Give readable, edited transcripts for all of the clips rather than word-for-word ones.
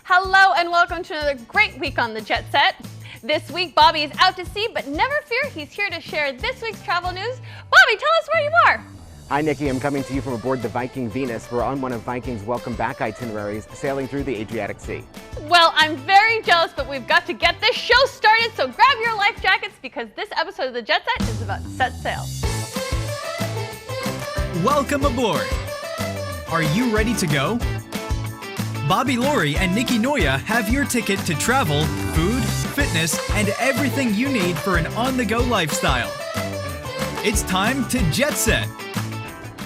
Hello and welcome to another great week on the Jet Set. This week, Bobby is out to sea, but never fear, he's here to share this week's travel news. Bobby, tell us where you are. Hi, Nikki. I'm coming to you from aboard the Viking Venus. We're on one of Viking's welcome back itineraries, sailing through the Adriatic Sea. Well, I'm very jealous, but we've got to get this show started, so grab your life jackets because this episode of the Jet Set is about to set sail. Welcome aboard. Are you ready to go? Bobby Laurie and Nikki Noya have your ticket to travel, food, fitness, and everything you need for an on-the-go lifestyle. It's time to Jet Set.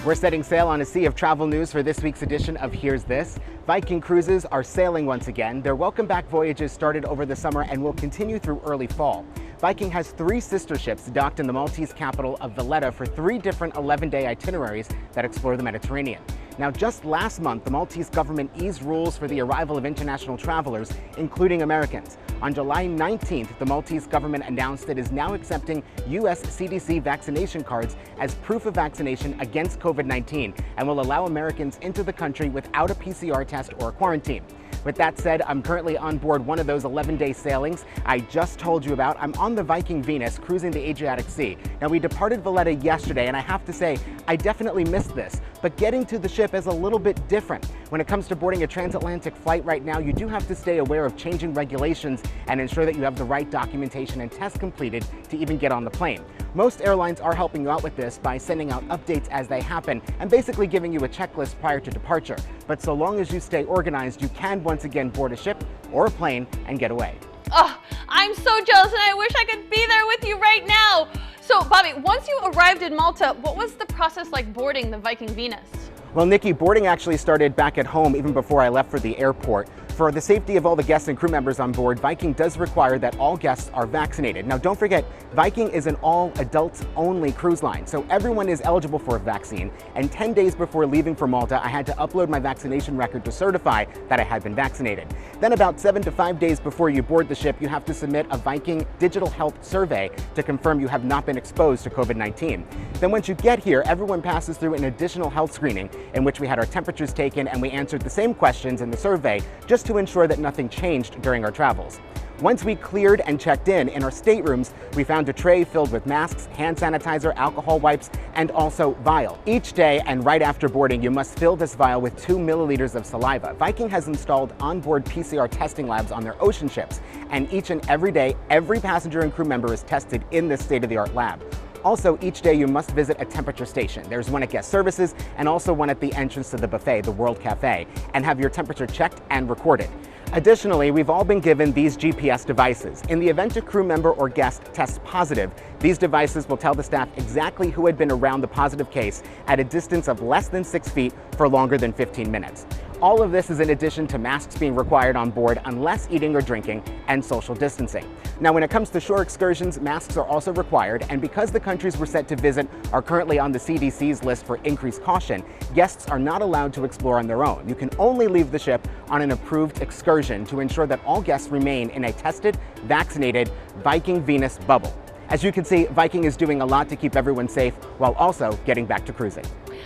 We're setting sail on a sea of travel news for this week's edition of Here's This. Viking Cruises are sailing once again. Their welcome back voyages started over the summer and will continue through early fall. Viking has 3 sister ships docked in the Maltese capital of Valletta for 3 different 11-day itineraries that explore the Mediterranean. Now, just last month, the Maltese government eased rules for the arrival of international travelers, including Americans. On July 19th, the Maltese government announced it is now accepting U.S. CDC vaccination cards as proof of vaccination against COVID-19 and will allow Americans into the country without a PCR test or quarantine. With that said, I'm currently on board one of those 11-day sailings I just told you about. I'm on the Viking Venus, cruising the Adriatic Sea. Now, we departed Valletta yesterday, and I have to say, I definitely missed this, but getting to the ship is a little bit different. When it comes to boarding a transatlantic flight right now, you do have to stay aware of changing regulations and ensure that you have the right documentation and tests completed to even get on the plane. Most airlines are helping you out with this by sending out updates as they happen and basically giving you a checklist prior to departure. But so long as you stay organized, you can once again board a ship or a plane and get away. Oh, I'm so jealous and I wish I could be there with you right now. So, Bobby, once you arrived in Malta, what was the process like boarding the Viking Venus? Well, Nikki, boarding actually started back at home even before I left for the airport. For the safety of all the guests and crew members on board, Viking does require that all guests are vaccinated. Now, don't forget, Viking is an all-adults-only cruise line, so everyone is eligible for a vaccine. And 10 days before leaving for Malta, I had to upload my vaccination record to certify that I had been vaccinated. Then about 7 to 5 days before you board the ship, you have to submit a Viking digital health survey to confirm you have not been exposed to COVID-19. Then once you get here, everyone passes through an additional health screening in which we had our temperatures taken and we answered the same questions in the survey just to ensure that nothing changed during our travels. Once we cleared and checked in our staterooms, we found a tray filled with masks, hand sanitizer, alcohol wipes, and also vial. Each day and right after boarding, you must fill this vial with 2 milliliters of saliva. Viking has installed onboard PCR testing labs on their ocean ships, and each and every day, every passenger and crew member is tested in this state-of-the-art lab. Also, each day you must visit a temperature station. There's one at guest services and also one at the entrance to the buffet, the World Cafe, and have your temperature checked and recorded. Additionally, we've all been given these GPS devices. In the event a crew member or guest tests positive, these devices will tell the staff exactly who had been around the positive case at a distance of less than 6 feet for longer than 15 minutes. All of this is in addition to masks being required on board unless eating or drinking and social distancing. Now, when it comes to shore excursions, masks are also required, and because the countries we're set to visit are currently on the CDC's list for increased caution, guests are not allowed to explore on their own. You can only leave the ship on an approved excursion to ensure that all guests remain in a tested, vaccinated Viking Venus bubble. As you can see, Viking is doing a lot to keep everyone safe while also getting back to cruising.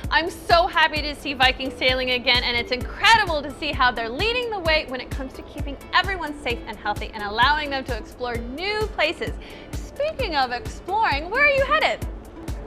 I'm so happy to see Viking sailing again, and it's incredible to see how they're leading the way when it comes to keeping everyone safe and healthy and allowing them to explore new places. Speaking of exploring, where are you headed?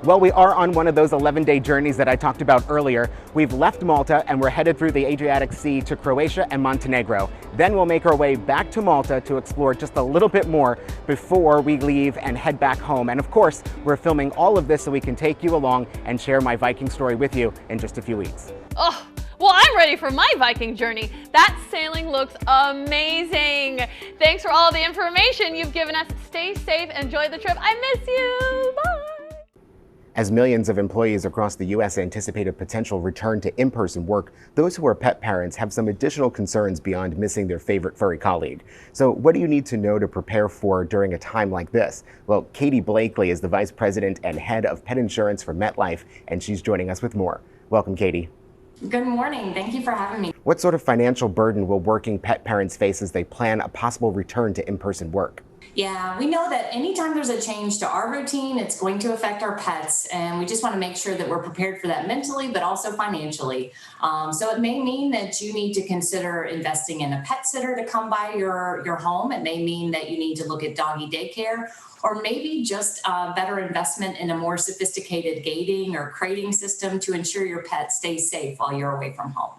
Well, we are on one of those 11-day journeys that I talked about earlier. We've left Malta and we're headed through the Adriatic Sea to Croatia and Montenegro. Then we'll make our way back to Malta to explore just a little bit more before we leave and head back home. And of course, we're filming all of this so we can take you along and share my Viking story with you in just a few weeks. Oh, well, I'm ready for my Viking journey. That sailing looks amazing. Thanks for all the information you've given us. Stay safe, enjoy the trip. I miss you. Bye. As millions of employees across the U.S. anticipate a potential return to in-person work, those who are pet parents have some additional concerns beyond missing their favorite furry colleague. So what do you need to know to prepare for during a time like this? Well, Katie Blakely is the Vice President and Head of Pet Insurance for MetLife, and she's joining us with more. Welcome, Katie. Good morning. Thank you for having me. What sort of financial burden will working pet parents face as they plan a possible return to in-person work? Yeah, we know that anytime there's a change to our routine, it's going to affect our pets. And we just want to make sure that we're prepared for that mentally, but also financially. So it may mean that you need to consider investing in a pet sitter to come by your home. It may mean that you need to look at doggy daycare, or maybe just a better investment in a more sophisticated gating or crating system to ensure your pet stays safe while you're away from home.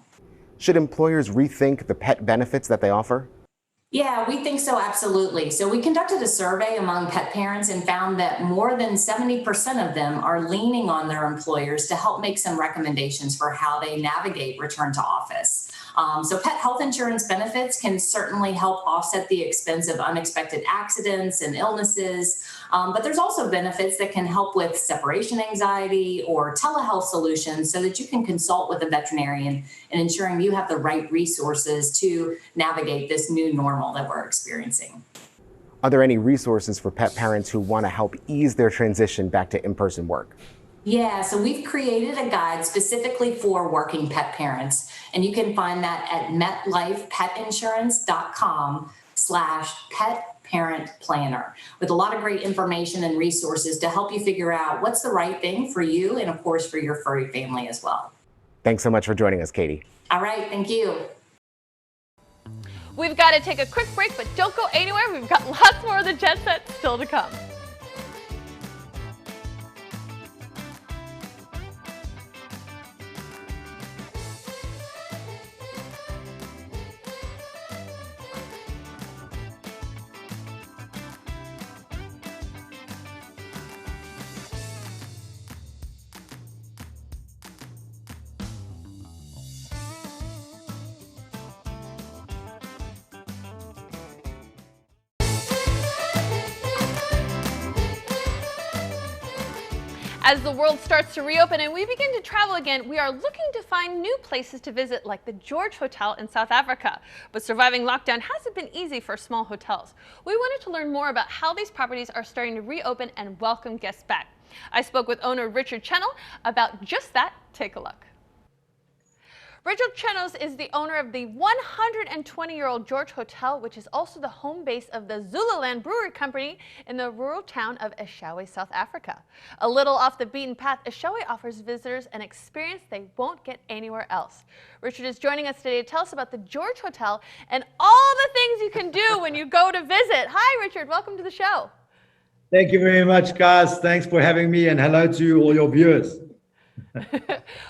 Should employers rethink the pet benefits that they offer? Yeah, we think so, absolutely. So we conducted a survey among pet parents and found that more than 70% of them are leaning on their employers to help make some recommendations for how they navigate return to office. So pet health insurance benefits can certainly help offset the expense of unexpected accidents and illnesses. But there's also benefits that can help with separation anxiety or telehealth solutions so that you can consult with a veterinarian and ensuring you have the right resources to navigate this new normal that we're experiencing. Are there any resources for pet parents who want to help ease their transition back to in-person work? Yeah, so we've created a guide specifically for working pet parents, and you can find that at metlifepetinsurance.com/pet parent planner, with a lot of great information and resources to help you figure out what's the right thing for you and, of course, for your furry family as well. Thanks so much for joining us, Katie. All right, thank you. We've got to take a quick break, but don't go anywhere. We've got lots more of the Jet Set still to come. As the world starts to reopen and we begin to travel again, we are looking to find new places to visit, like the George Hotel in South Africa. But surviving lockdown hasn't been easy for small hotels. We wanted to learn more about how these properties are starting to reopen and welcome guests back. I spoke with owner Richard Chennell about just that. Take a look. Richard Chennell is the owner of the 120-year-old George Hotel, which is also the home base of the Zululand Brewery Company in the rural town of Eshowe, South Africa. A little off the beaten path, Eshowe offers visitors an experience they won't get anywhere else. Richard is joining us today to tell us about the George Hotel and all the things you can do when you go to visit. Hi, Richard. Welcome to the show. Thank you very much, guys. Thanks for having me, and hello to all your viewers.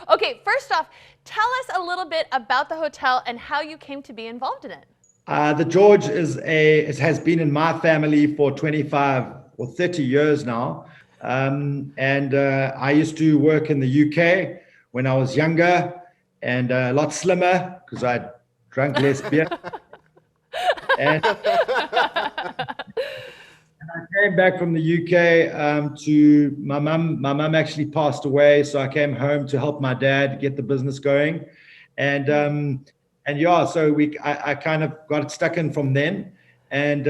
Okay, first off, tell us a little bit about the hotel and how you came to be involved in it. The George it has been in my family for 25 or 30 years now. I used to work in the UK when I was younger and a lot slimmer because I drank less beer. And I came back from the UK to my mum. My mum actually passed away, so I came home to help my dad get the business going, and yeah, so I kind of got stuck in from then. And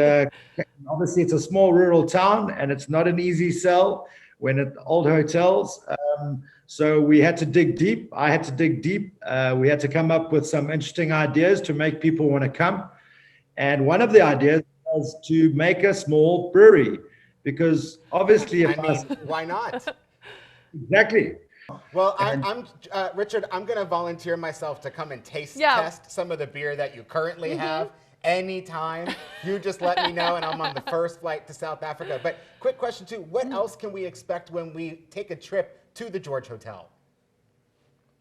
obviously, it's a small rural town, and it's not an easy sell when at old hotels. So we had to dig deep. I had to dig deep. We had to come up with some interesting ideas to make people want to come, and one of the ideas was to make a small brewery, because obviously why not? Exactly. Well, I'm Richard, I'm going to volunteer myself to come and test some of the beer that you currently have. Anytime, you just let me know, and I'm on the first flight to South Africa. But quick question too, what else can we expect when we take a trip to the George Hotel?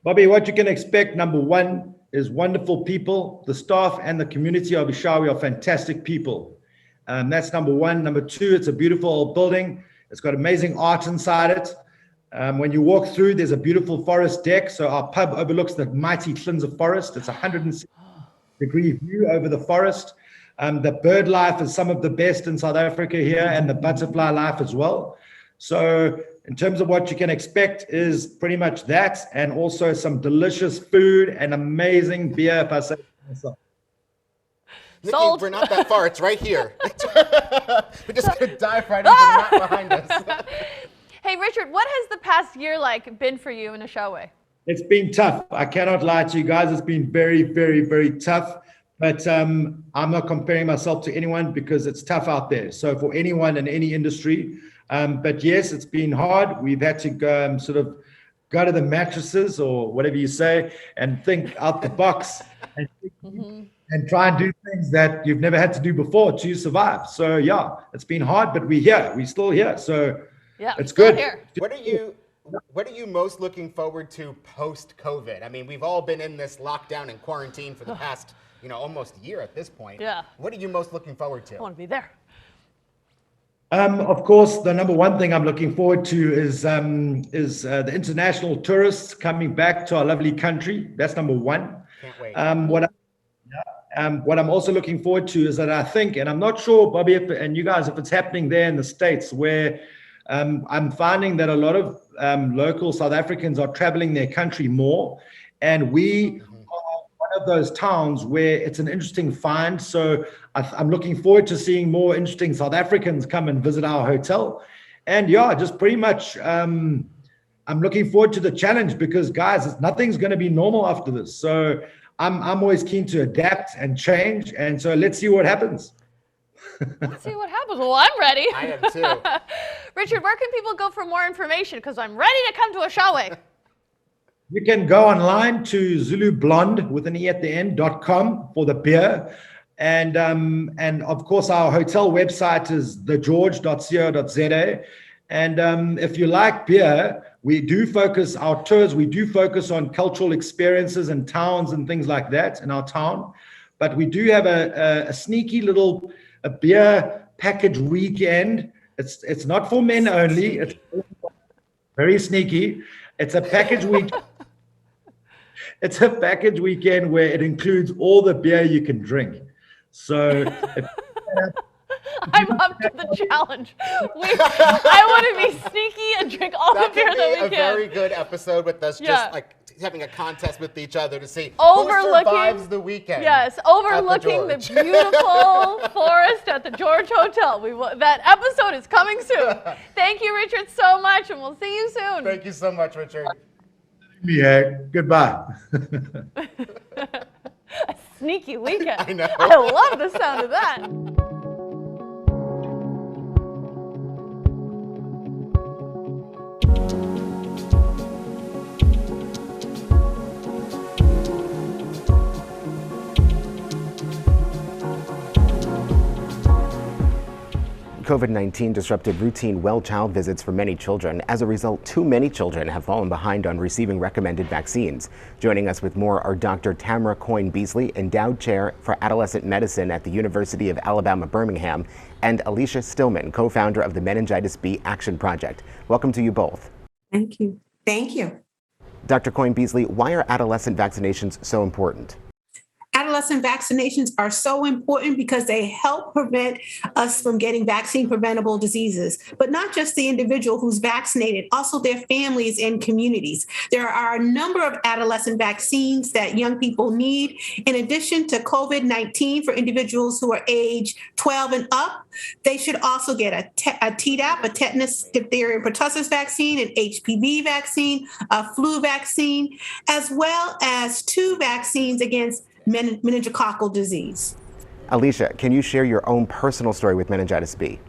Bobby, what you can expect, number one, is wonderful people. The staff and the community of Eshowe are fantastic people. That's number one. Number two, it's a beautiful old building. It's got amazing art inside it. When you walk through, there's a beautiful forest deck. So our pub overlooks the mighty Clinzer Forest. It's a 160-degree view over the forest. The bird life is some of the best in South Africa here, and the butterfly life as well. So in terms of what you can expect is pretty much that, and also some delicious food and amazing beer, if I say so myself. Nikki, we're not that far. It's right here. We're just going to dive right into the map behind us. Hey, Richard, what has the past year been for you in Eshowe? It's been tough. I cannot lie to you guys. It's been very, very, very tough. But I'm not comparing myself to anyone because it's tough out there. So for anyone in any industry, but yes, it's been hard. We've had to go, sort of go to the mattresses or whatever you say and think out the box and try and do things that you've never had to do before to survive. So yeah, it's been hard, but we're here. We're still here. So Yeah, it's good. Here. What are you most looking forward to post-COVID? I mean, we've all been in this lockdown and quarantine for the past, almost a year at this point. Yeah. What are you most looking forward to? I want to be there. Of course, the number one thing I'm looking forward to is the international tourists coming back to our lovely country. That's number one. Can't wait. What I'm also looking forward to is that I think, and I'm not sure, Bobby, and you guys, if it's happening there in the States, where I'm finding that a lot of local South Africans are traveling their country more, and we are one of those towns where it's an interesting find. So I'm looking forward to seeing more interesting South Africans come and visit our hotel. And yeah, just pretty much, I'm looking forward to the challenge because, guys, nothing's going to be normal after this. So I'm always keen to adapt and change. And so let's see what happens. Let's see what happens. Well, I'm ready. I am too. Richard, where can people go for more information? Because I'm ready to come to a showing. You can go online to ZuluBlonde with an E at the end.com for the beer. And of course, our hotel website is thegeorge.co.za. And if you like beer, we do focus our tours. We do focus on cultural experiences and towns and things like that in our town. But we do have a sneaky little beer package weekend. It's not for men only. It's very sneaky. It's a package week. It's a package weekend where it includes all the beer you can drink. So I'm up to the challenge. I want to be sneaky and drink all the beer that we can. That could be a very good episode with us, just like having a contest with each other to see who survives the weekend. Yes, overlooking the beautiful forest at the George Hotel. That episode is coming soon. Thank you, Richard, so much, and we'll see you soon. Thank you so much, Richard. yeah, goodbye. A sneaky weekend. I know. I love the sound of that. COVID-19 disrupted routine well child visits for many children. As a result, too many children have fallen behind on receiving recommended vaccines. Joining us with more are Dr. Tamara Coyne-Beasley, Endowed Chair for Adolescent Medicine at the University of Alabama, Birmingham, and Alicia Stillman, co-founder of the Meningitis B Action Project. Welcome to you both. Thank you. Thank you. Dr. Coyne-Beasley, why are adolescent vaccinations so important? Adolescent vaccinations are so important because they help prevent us from getting vaccine preventable diseases, but not just the individual who's vaccinated, also their families and communities. There are a number of adolescent vaccines that young people need. In addition to COVID-19 for individuals who are age 12 and up, they should also get a Tdap, a tetanus, diphtheria, and pertussis vaccine, an HPV vaccine, a flu vaccine, as well as 2 vaccines against meningococcal disease. Alicia, can you share your own personal story with meningitis B?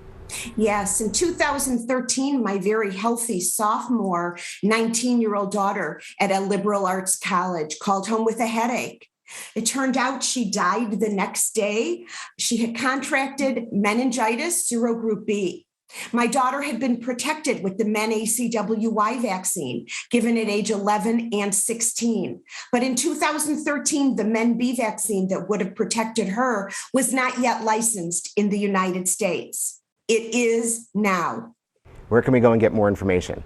Yes, in 2013, my very healthy sophomore 19-year-old daughter at a liberal arts college called home with a headache. It turned out she died the next day. She had contracted meningitis serogroup B. My daughter had been protected with the MenACWY vaccine, given at age 11 and 16. But in 2013, the MenB vaccine that would have protected her was not yet licensed in the United States. It is now. Where can we go and get more information?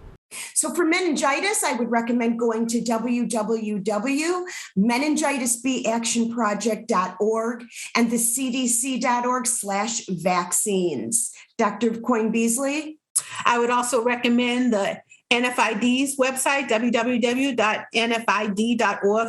So for meningitis, I would recommend going to www.meningitisbactionproject.org and the cdc.org/vaccines. Dr. Coyne-Beasley? I would also recommend the NFID's website, www.nfid.org.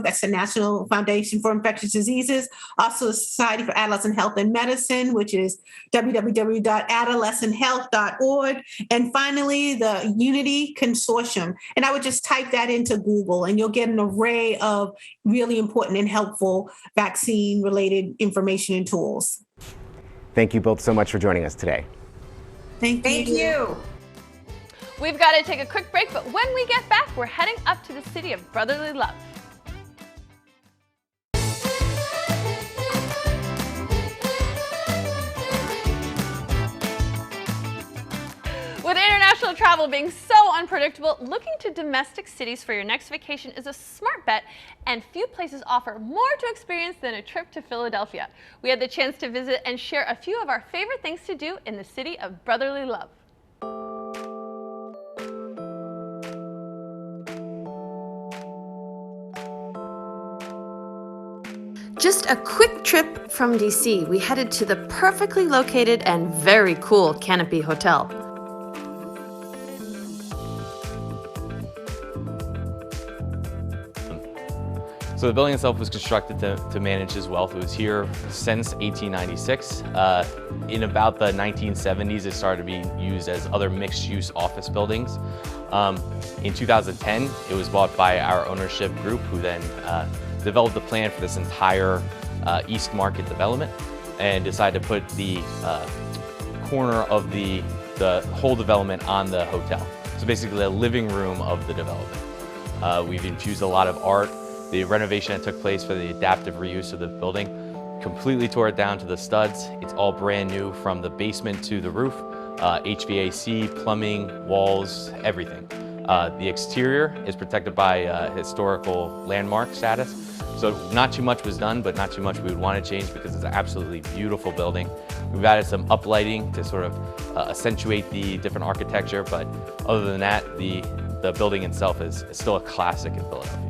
That's the National Foundation for Infectious Diseases. Also, the Society for Adolescent Health and Medicine, which is www.adolescenthealth.org. And finally, the Unity Consortium. And I would just type that into Google and you'll get an array of really important and helpful vaccine-related information and tools. Thank you both so much for joining us today. Thank you. We've got to take a quick break, but when we get back, we're heading up to the city of brotherly love. With international travel being so unpredictable, looking to domestic cities for your next vacation is a smart bet, and few places offer more to experience than a trip to Philadelphia. We had the chance to visit and share a few of our favorite things to do in the city of brotherly love. Just a quick trip from DC, we headed to the perfectly located and very cool Canopy Hotel. So the building itself was constructed to manage his wealth. It was here since 1896. In about the 1970s, it started being used as other mixed-use office buildings. In 2010, it was bought by our ownership group, who then developed the plan for this entire East Market development and decided to put the corner of the whole development on the hotel. So basically a living room of the development. We've infused a lot of art. The renovation that took place for the adaptive reuse of the building completely tore it down to the studs. It's all brand new from the basement to the roof. HVAC, plumbing, walls, everything. The exterior is protected by historical landmark status. So not too much was done, but not too much we would want to change because it's an absolutely beautiful building. We've added some uplighting to sort of accentuate the different architecture, but other than that, the building itself is still a classic in Philadelphia.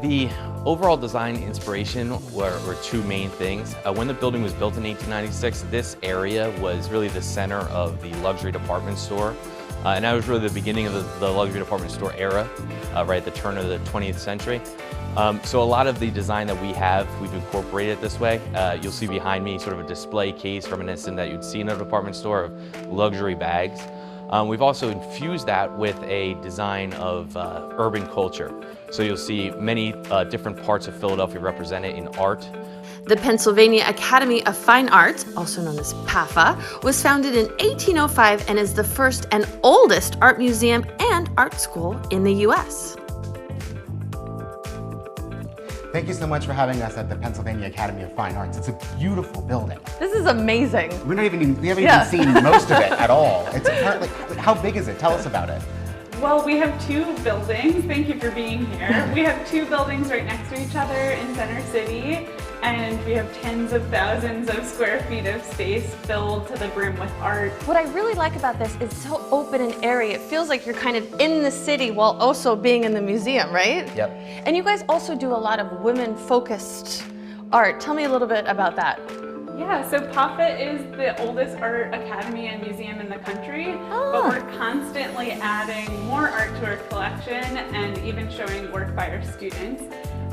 The overall design inspiration were two main things. When the building was built in 1896, this area was really the center of the luxury department store. And that was really the beginning of the luxury department store era, right at the turn of the 20th century. So a lot of the design that we've incorporated this way. You'll see behind me sort of a display case reminiscent that you'd see in a department store of luxury bags. We've also infused that with a design of urban culture. So you'll see many different parts of Philadelphia represented in art. The Pennsylvania Academy of Fine Arts, also known as PAFA, was founded in 1805 and is the first and oldest art museum and art school in the U.S. Thank you so much for having us at the Pennsylvania Academy of Fine Arts. It's a beautiful building. This is amazing. We haven't even seen most of it at all. It's apparently, how big is it? Tell us about it. Well, we have two buildings. Thank you for being here. We have two buildings right next to each other in Center City, and we have tens of thousands of square feet of space filled to the brim with art. What I really like about this is so open and airy. It feels like you're kind of in the city while also being in the museum, right? Yep. And you guys also do a lot of women-focused art. Tell me a little bit about that. Yeah, so PAFA is the oldest art academy and museum in the country, but we're constantly adding more art to our collection and even showing work by our students.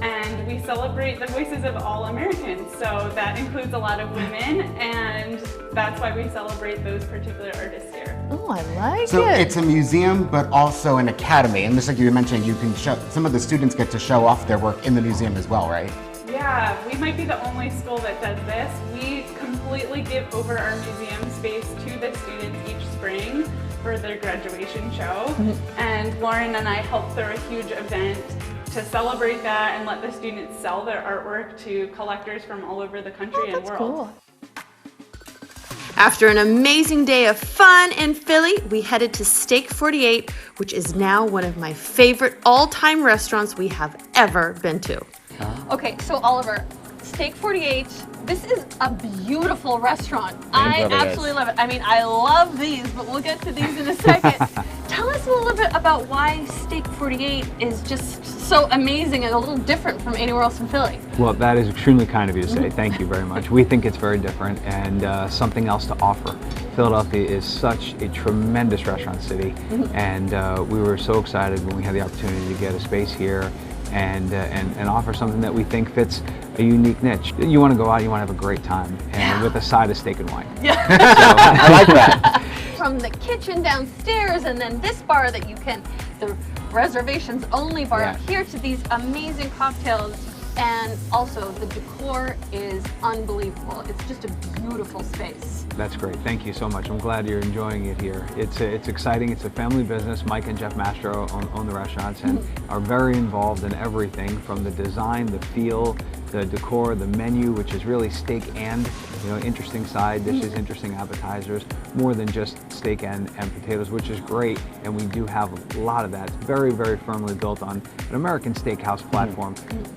And we celebrate the voices of all Americans, so that includes a lot of women, and that's why we celebrate those particular artists here. Oh, I like it. So it's a museum, but also an academy. And just like you were mentioning, you can show, some of the students get to show off their work in the museum as well, right? Yeah, we might be the only school that does this. We completely give over our museum space to the students each spring for their graduation show. And Lauren and I help throw a huge event to celebrate that and let the students sell their artwork to collectors from all over the country and world. Cool. After an amazing day of fun in Philly, we headed to Steak 48, which is now one of my favorite all-time restaurants we have ever been to. Okay, so Oliver, Steak 48, this is a beautiful restaurant. I absolutely love it. I mean, I love these, but we'll get to these in a second. Tell us a little bit about why Steak 48 is just so amazing and a little different from anywhere else in Philly. Well, that is extremely kind of you to say. Thank you very much. We think it's very different and something else to offer. Philadelphia is such a tremendous restaurant city, and we were so excited when we had the opportunity to get a space here and offer something that we think fits a unique niche. You want to go out, you want to have a great time, and with a side of steak and wine. Yeah. So, I like that. From the kitchen downstairs, and then this bar that you can, the reservations only bar up here, to these amazing cocktails. And also the decor is unbelievable. It's just a beautiful space. That's great. Thank you so much. I'm glad you're enjoying it here. It's exciting. It's a family business. Mike and Jeff Mastro own the restaurants and are very involved in everything from the design, the feel, the decor, the menu, which is really steak and, interesting side dishes, interesting appetizers, more than just steak and potatoes, which is great. And we do have a lot of that. It's very, very firmly built on an American steakhouse platform,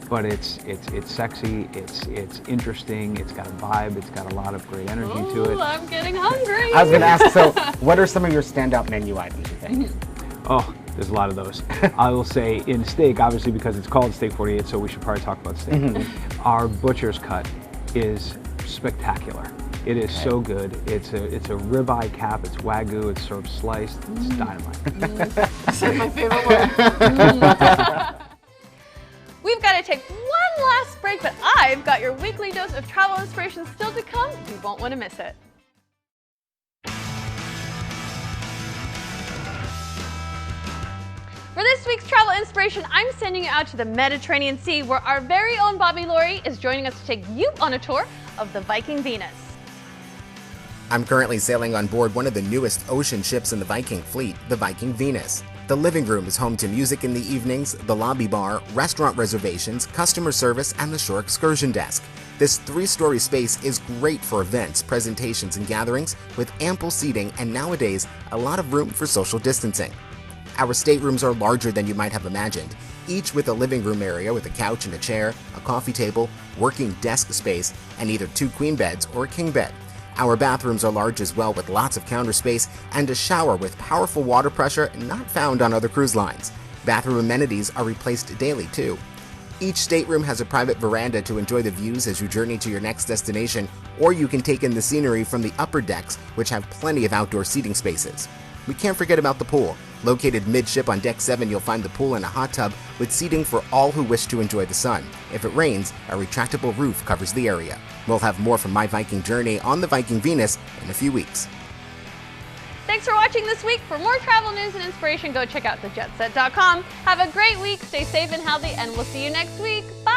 but it's sexy, it's interesting, it's got a vibe, it's got a lot of great energy to it. I'm getting hungry. I was going to ask, so what are some of your standout menu items, you think? Oh, there's a lot of those. I will say in steak, obviously because it's called Steak 48, so we should probably talk about steak. Our butcher's cut is spectacular. It is so good. It's a ribeye cap, it's Wagyu, it's served sliced, it's dynamite. That's my favorite word. We've got to take one last break, but I've got your weekly dose of travel inspiration still to come. You won't want to miss it. For this week's travel inspiration, I'm sending you out to the Mediterranean Sea, where our very own Bobby Laurie is joining us to take you on a tour of the Viking Venus. I'm currently sailing on board one of the newest ocean ships in the Viking fleet, the Viking Venus. The living room is home to music in the evenings, the lobby bar, restaurant reservations, customer service, and the shore excursion desk. This 3-story space is great for events, presentations, and gatherings, with ample seating and nowadays a lot of room for social distancing. Our staterooms are larger than you might have imagined, each with a living room area with a couch and a chair, a coffee table, working desk space, and either 2 queen beds or a king bed. Our bathrooms are large as well, with lots of counter space and a shower with powerful water pressure not found on other cruise lines. Bathroom amenities are replaced daily too. Each stateroom has a private veranda to enjoy the views as you journey to your next destination, or you can take in the scenery from the upper decks, which have plenty of outdoor seating spaces. We can't forget about the pool. Located midship on Deck 7, you'll find the pool and a hot tub with seating for all who wish to enjoy the sun. If it rains, a retractable roof covers the area. We'll have more from my Viking journey on the Viking Venus in a few weeks. Thanks for watching this week. For more travel news and inspiration, go check out thejetset.com. Have a great week, stay safe and healthy, and we'll see you next week. Bye!